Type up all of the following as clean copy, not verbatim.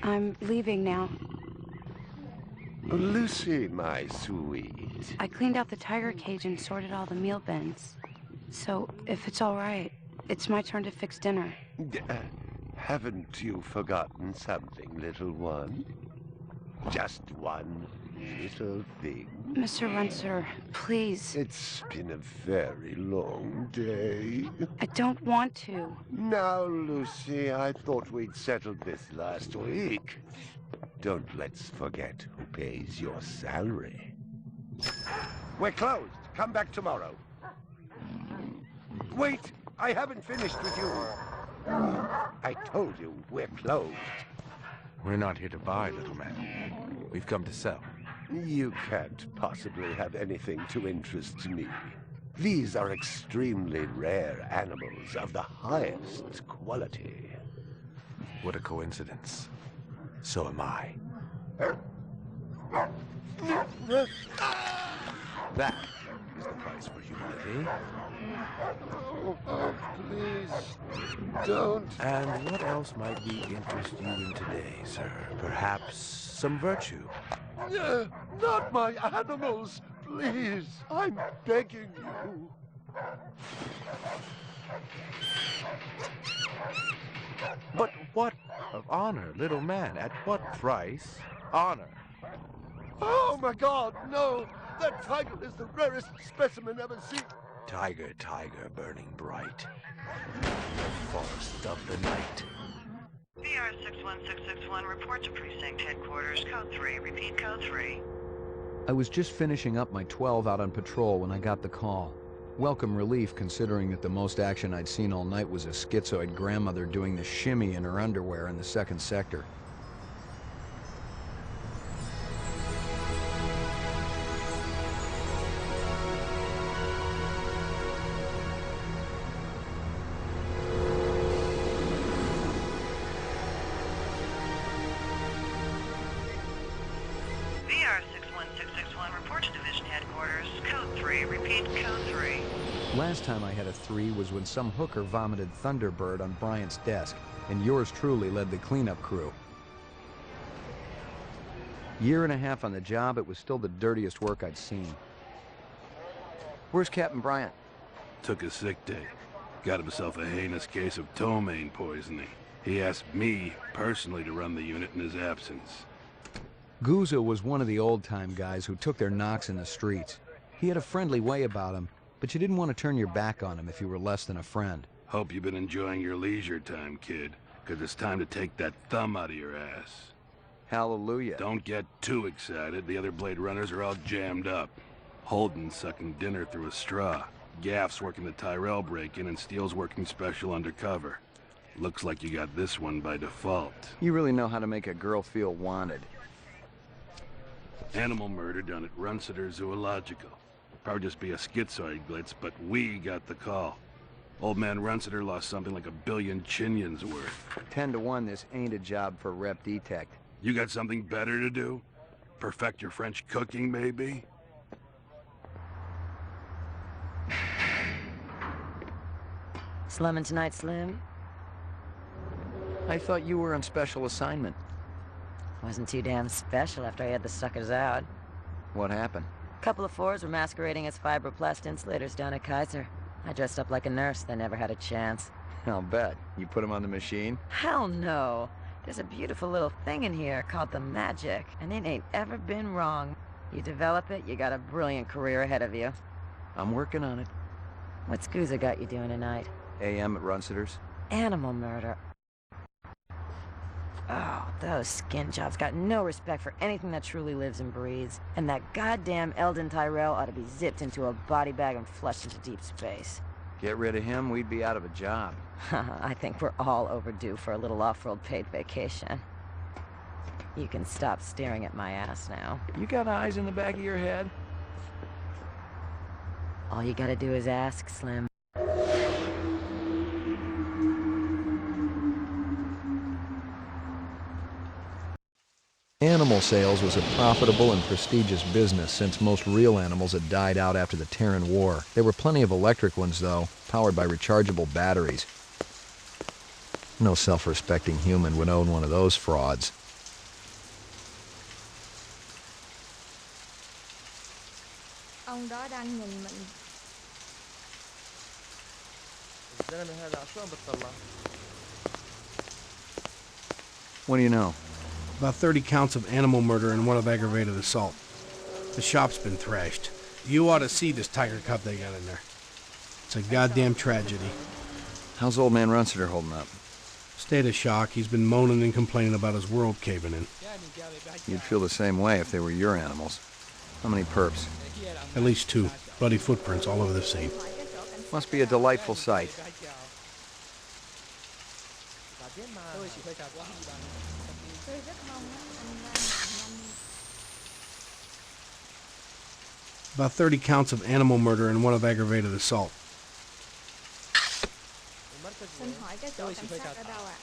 I'm leaving now. Lucy, my sweet. I cleaned out the tiger cage and sorted all the meal bins. So, if it's all right, it's my turn to fix dinner. Haven't you forgotten something, little one? Just one little thing. Mr. Runser, please. It's been a very long day. I don't want to. Now, Lucy, I thought we'd settled this last week. Don't let's forget who pays your salary. We're closed. Come back tomorrow. Wait! I haven't finished with you. I told you we're closed. We're not here to buy, little man. We've come to sell. You can't possibly have anything to interest me. These are extremely rare animals of the highest quality. What a coincidence. So am I. That is the price for humanity. Oh, please, don't. And what else might we interest you in today, sir? Perhaps some virtue? Not my animals, please. I'm begging you. But what of honor, little man? At what price? Honor. Oh, my God, no. That tiger is the rarest specimen ever seen. Tiger, tiger, burning bright. The forest of the night. VR 61661, report to precinct headquarters, code 3. Repeat, code 3. I was just finishing up my 12 out on patrol when I got the call. Welcome relief, considering that the most action I'd seen all night was a schizoid grandmother doing the shimmy in her underwear in the second sector. VR 61661, report to division headquarters, code 3. Repeat, code 3. Last time I had a 3 was when some hooker vomited Thunderbird on Bryant's desk, and yours truly led the cleanup crew. Year and a half on the job, it was still the dirtiest work I'd seen. Where's Captain Bryant? Took a sick day. Got himself a heinous case of ptomaine poisoning. He asked me personally to run the unit in his absence. Gouza was one of the old-time guys who took their knocks in the streets. He had a friendly way about him, but you didn't want to turn your back on him if you were less than a friend. Hope you've been enjoying your leisure time, kid, because it's time to take that thumb out of your ass. Hallelujah. Don't get too excited. The other Blade Runners are all jammed up. Holden's sucking dinner through a straw. Gaff's working the Tyrell break-in, and Steele's working special undercover. Looks like you got this one by default. You really know how to make a girl feel wanted. Animal murder done at Runsiter Zoological. Probably just be a schizoid glitz, but we got the call. Old man Runsiter lost something like 1 billion chinions worth. 10 to 1, this ain't a job for Rep Detect. You got something better to do? Perfect your French cooking, maybe? Slumming tonight, Slim? I thought you were on special assignment. Wasn't too damn special after I had the suckers out. What happened? Couple of fours were masquerading as fibroplast insulators down at Kaiser. I dressed up like a nurse, they never had a chance. I'll bet. You put them on the machine? Hell no! There's a beautiful little thing in here called the magic, and it ain't ever been wrong. You develop it, you got a brilliant career ahead of you. I'm working on it. What's Gouza got you doing tonight? AM at Runsiter's. Animal murder. Oh, those skin jobs got no respect for anything that truly lives and breathes. And that goddamn Eldon Tyrell ought to be zipped into a body bag and flushed into deep space. Get rid of him, we'd be out of a job. I think we're all overdue for a little off-road paid vacation. You can stop staring at my ass now. You got eyes in the back of your head? All you gotta do is ask, Slim. Animal sales was a profitable and prestigious business since most real animals had died out after the Terran War. There were plenty of electric ones, though, powered by rechargeable batteries. No self-respecting human would own one of those frauds. ông đó đang nhìn mình. الزلمة هذا عشان بتطلع. What do you know? About 30 counts of animal murder and one of aggravated assault. The shop's been thrashed. You ought to see this tiger cub they got in there. It's a goddamn tragedy. How's old man Runsiter holding up? State of shock. He's been moaning and complaining about his world caving in. You'd feel the same way if they were your animals. How many perps? At least 2. Bloody footprints all over the scene. Must be a delightful sight. Tôi rất mong anh ra nhanh. About 30 counts of animal murder and one of aggravated assault. Xin hỏi cái chỗ cảnh sát ở đâu ạ?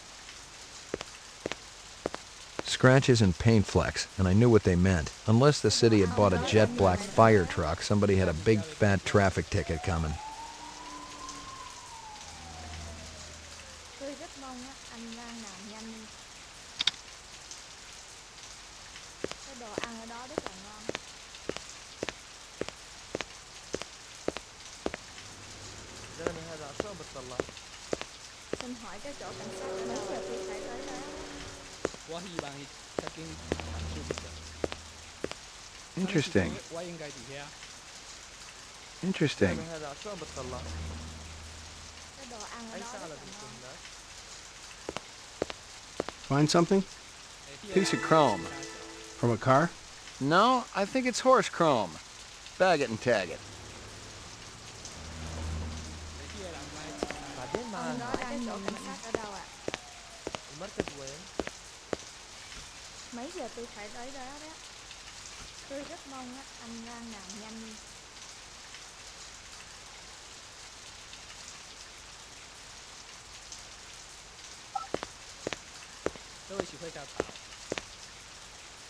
Scratches and paint flecks, and I knew what they meant. Unless the city had bought a jet black fire truck, somebody had a big fat traffic ticket coming. Tôi rất mong anh ra làm nhanh. Cái đồ ăn ở đó rất là ngon. الزلمة هذا عشان بتطلع. Xin hỏi cái chỗ cảnh sát ở đâu ạ? Tôi phải tới đó. Interesting. Interesting. الزلمة هذا عشان بتطلع. Cái đồ ăn ở أي đó ساعة rất là لازم ngon. تكون Find something? Piece of chrome. From a car? No, I think it's horse chrome. Bag it and tag it. بعدين Ông معاها. đó đang nhìn cảnh sát ở đâu ạ? المركز وين؟ Mấy giờ tôi phải tới đó đó? Tôi rất mong anh ra làm nhanh.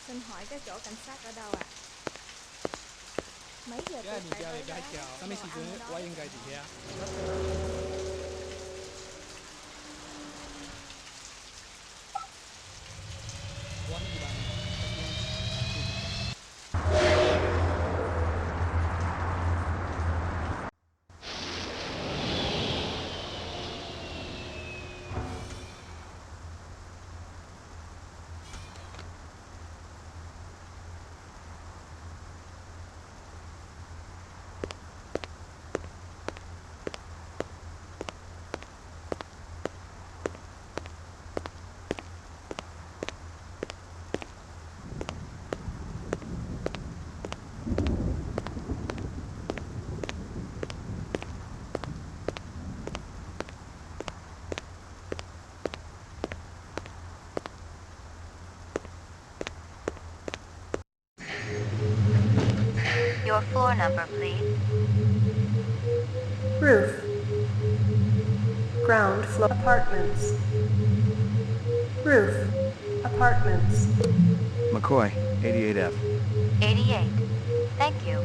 Xin hỏi cái chỗ cảnh sát ở đâu ạ? Mấy giờ tôi phải tới đó? Đồ ăn ở đó rất là ngon. Your floor number, please. Roof. Ground floor apartments. Roof. Apartments. McCoy, 88F. 88. Thank you.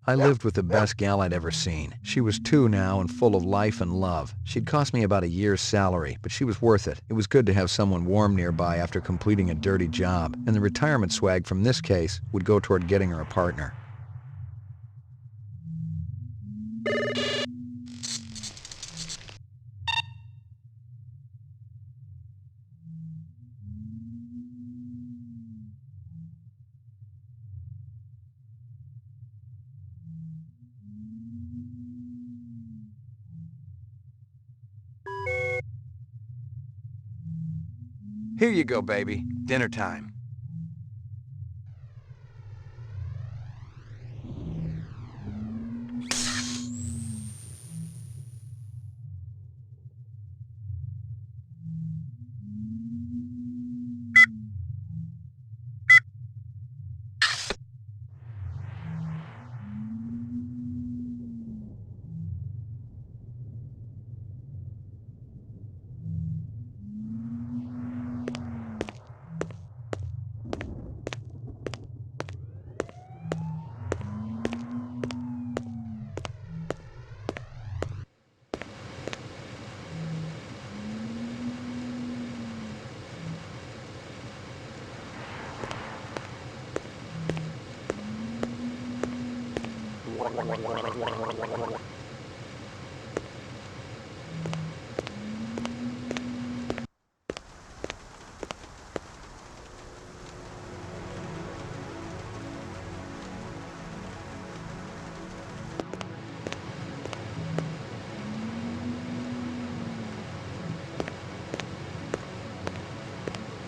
I lived with the best gal I'd ever seen. She was 2 now and full of life and love. She'd cost me about a year's salary, but she was worth it. It was good to have someone warm nearby after completing a dirty job, and the retirement swag from this case would go toward getting her a partner. Here you go, baby. Dinner time.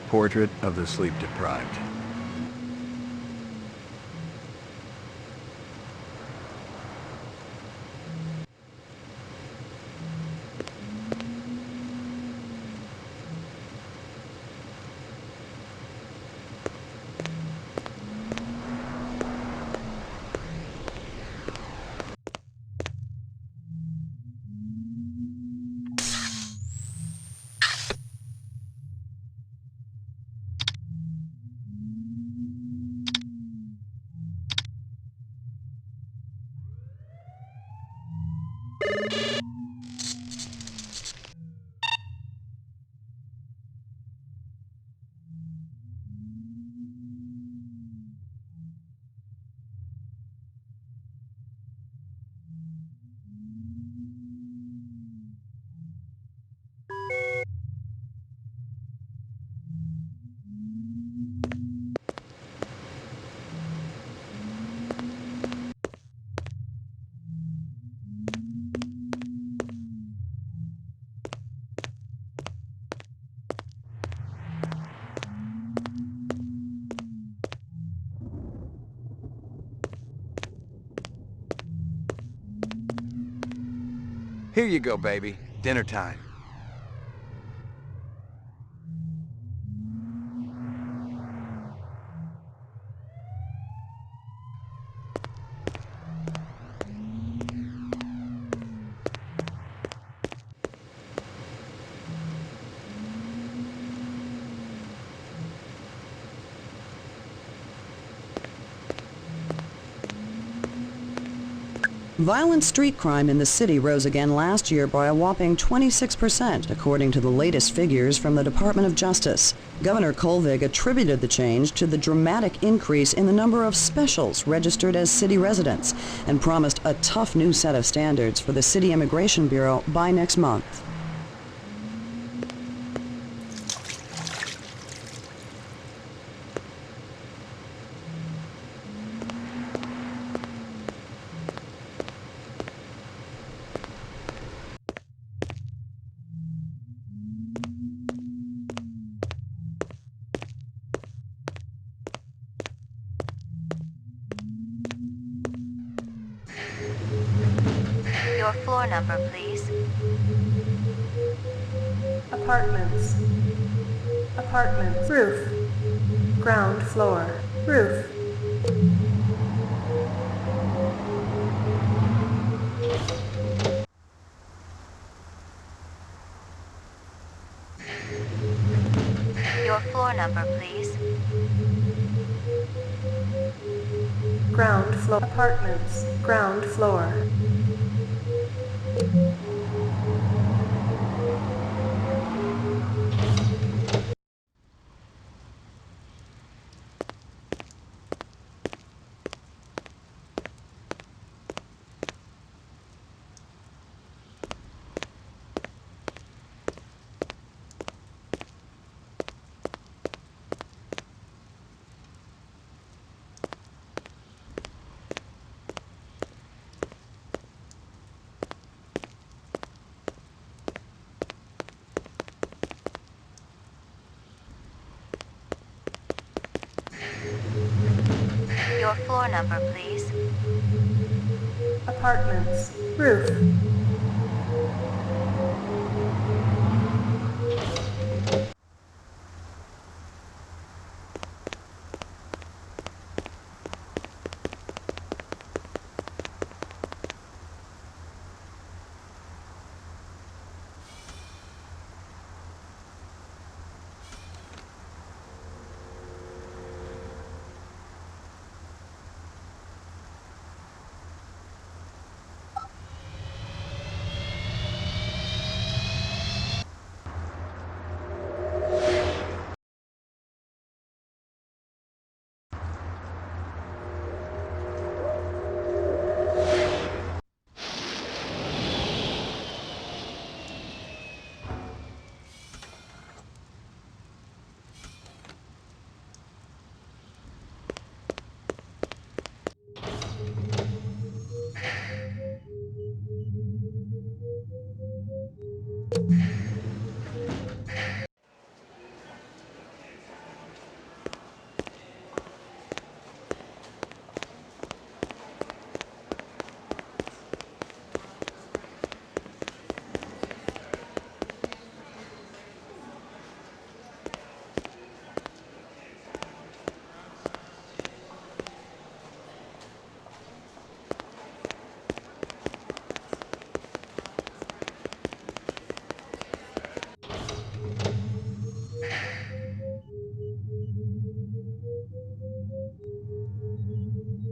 Portrait of the sleep-deprived. Here you go, baby. Dinner time. Violent street crime in the city rose again last year by a whopping 26%, according to the latest figures from the Department of Justice. Governor Kolvig attributed the change to the dramatic increase in the number of specials registered as city residents and promised a tough new set of standards for the City Immigration Bureau by next month. Your floor number, please. Apartments. Apartments. Roof. Ground floor. Roof. Your floor number, please. Ground floor. Apartments. Ground floor. Your floor number, please. Apartments. Roof.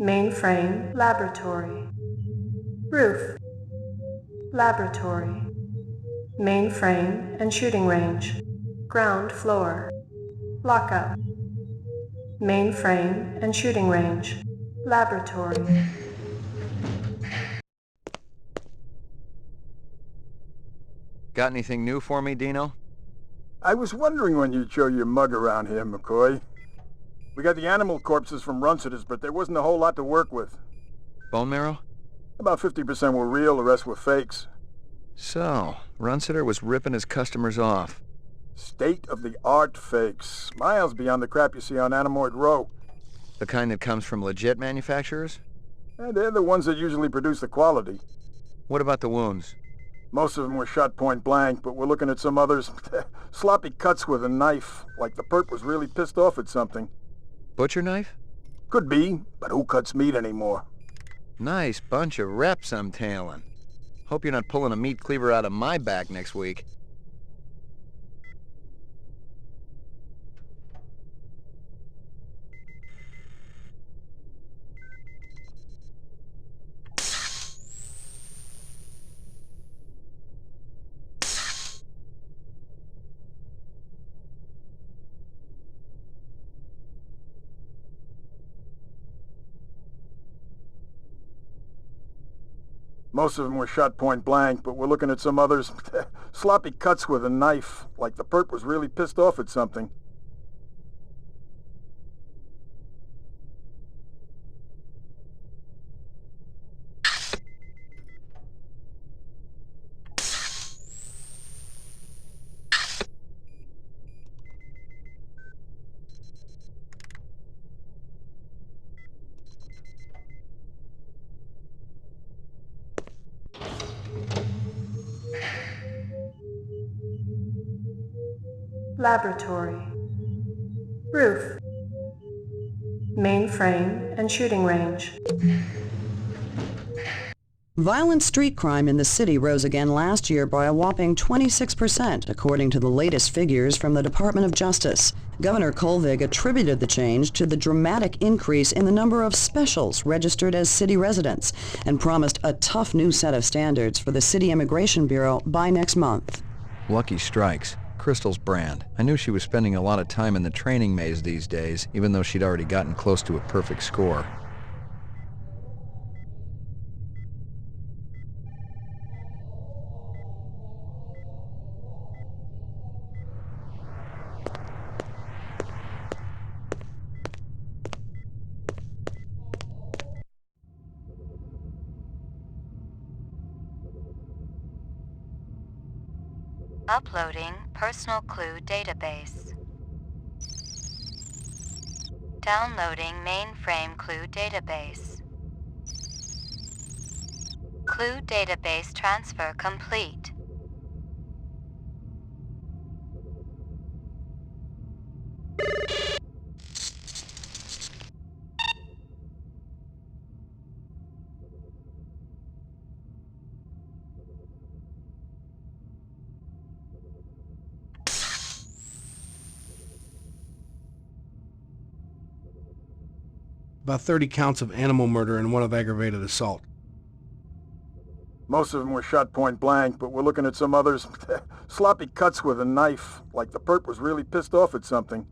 Mainframe laboratory. Roof. Laboratory. Mainframe and shooting range. Ground floor. Lockup. Mainframe and shooting range. Laboratory. Got anything new for me, Dino? I was wondering when you'd show your mug around here, McCoy. We got the animal corpses from Runciter's, but there wasn't a whole lot to work with. Bone marrow? About 50% were real, the rest were fakes. So, Runciter was ripping his customers off. State-of-the-art fakes. Miles beyond the crap you see on Animoid Row. The kind that comes from legit manufacturers? And they're the ones that usually produce the quality. What about the wounds? Most of them were shot point blank, but we're looking at some others. Sloppy cuts with a knife, like the perp was really pissed off at something. Butcher knife? Could be, but who cuts meat anymore? Nice bunch of reps I'm tailing. Hope you're not pulling a meat cleaver out of my back next week. Most of them were shot point blank, but we're looking at some others. Sloppy cuts with a knife, like the perp was really pissed off at something. Laboratory. Roof. Mainframe and shooting range. Violent street crime in the city rose again last year by a whopping 26%, according to the latest figures from the Department of Justice. Governor Kolvig attributed the change to the dramatic increase in the number of specials registered as city residents and promised a tough new set of standards for the City Immigration Bureau by next month. Lucky strikes. Crystal's brand. I knew she was spending a lot of time in the training maze these days, even though she'd already gotten close to a perfect score. Uploading personal clue database. Downloading mainframe clue database. Clue database transfer complete. About 30 counts of animal murder and one of aggravated assault. Most of them were shot point blank, but we're looking at some others. Sloppy cuts with a knife, like the perp was really pissed off at something.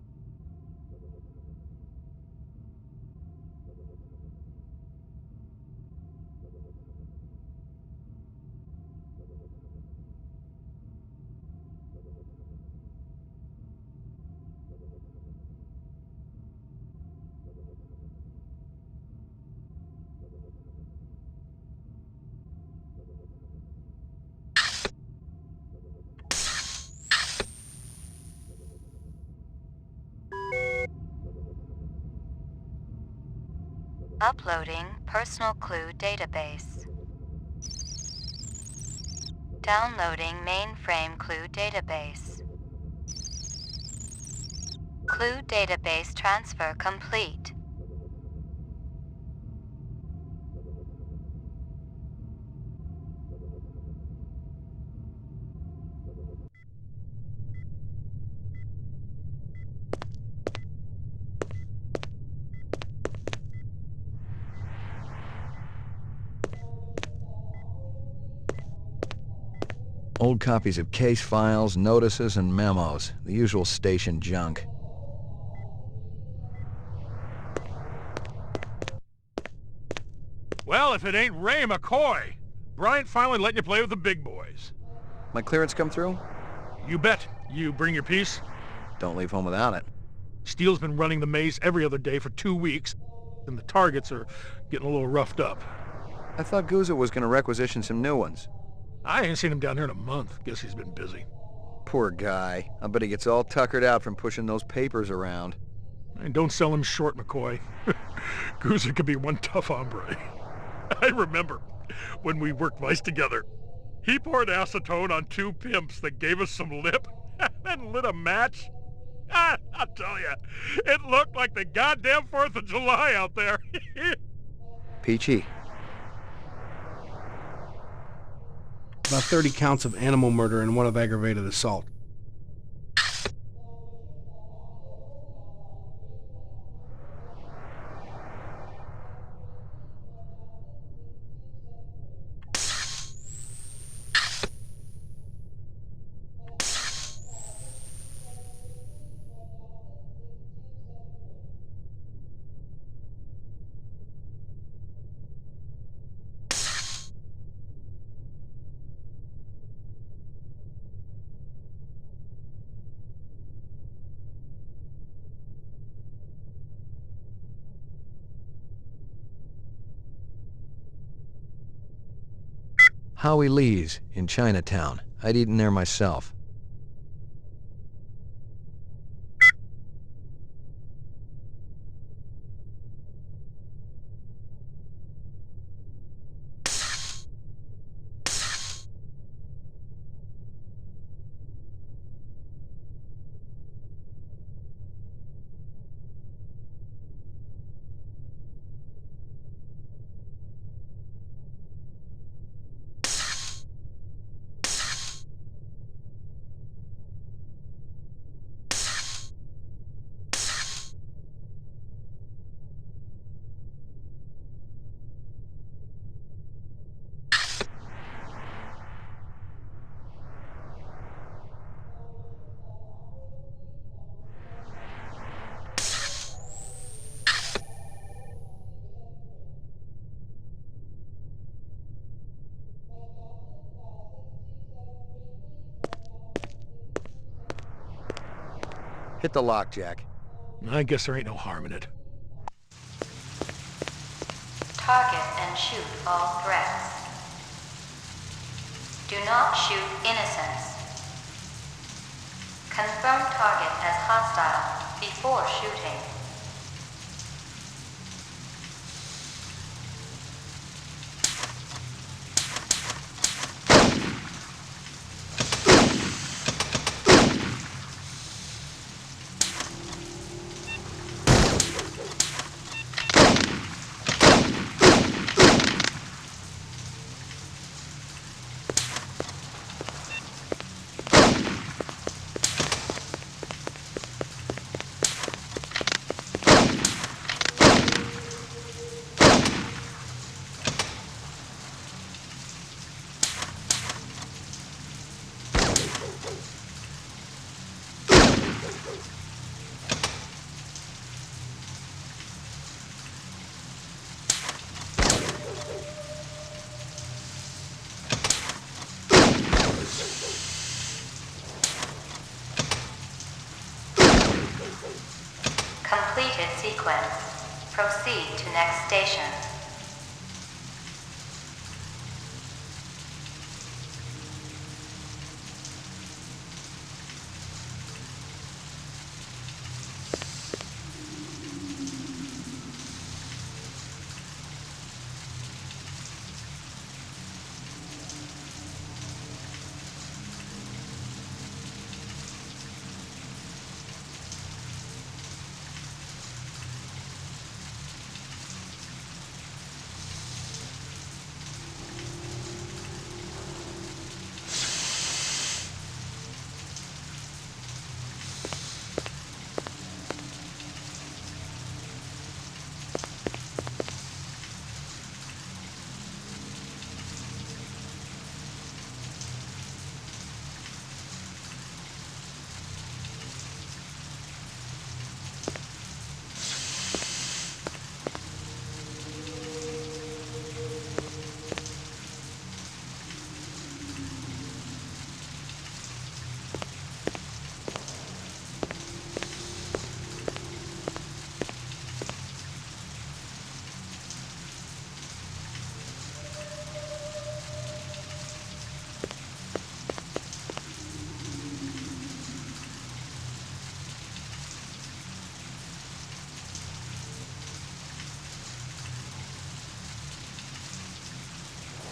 Uploading personal clue database. Downloading mainframe clue database. Clue database transfer complete. Old copies of case files, notices, and memos. The usual station junk. Well, if it ain't Ray McCoy! Bryant finally letting you play with the big boys. My clearance come through? You bet. You bring your piece? Don't leave home without it. Steele's been running the maze every other day for 2 weeks, and the targets are getting a little roughed up. I thought Gouza was gonna requisition some new ones. I ain't seen him down here in a month. Guess he's been busy. Poor guy. I bet he gets all tuckered out from pushing those papers around. And don't sell him short, McCoy. Gouza could be one tough hombre. I remember when we worked mice together. He poured acetone on 2 pimps that gave us some lip and lit a match. I'll tell you, it looked like the goddamn 4th of July out there. Peachy. About 30 counts of animal murder and 1 of aggravated assault. Howie Lee's in Chinatown. I'd eaten there myself. Hit the lock, Jack. I guess there ain't no harm in it. Target and shoot all threats. Do not shoot innocents. Confirm target as hostile before shooting. Completed sequence. Proceed to next station.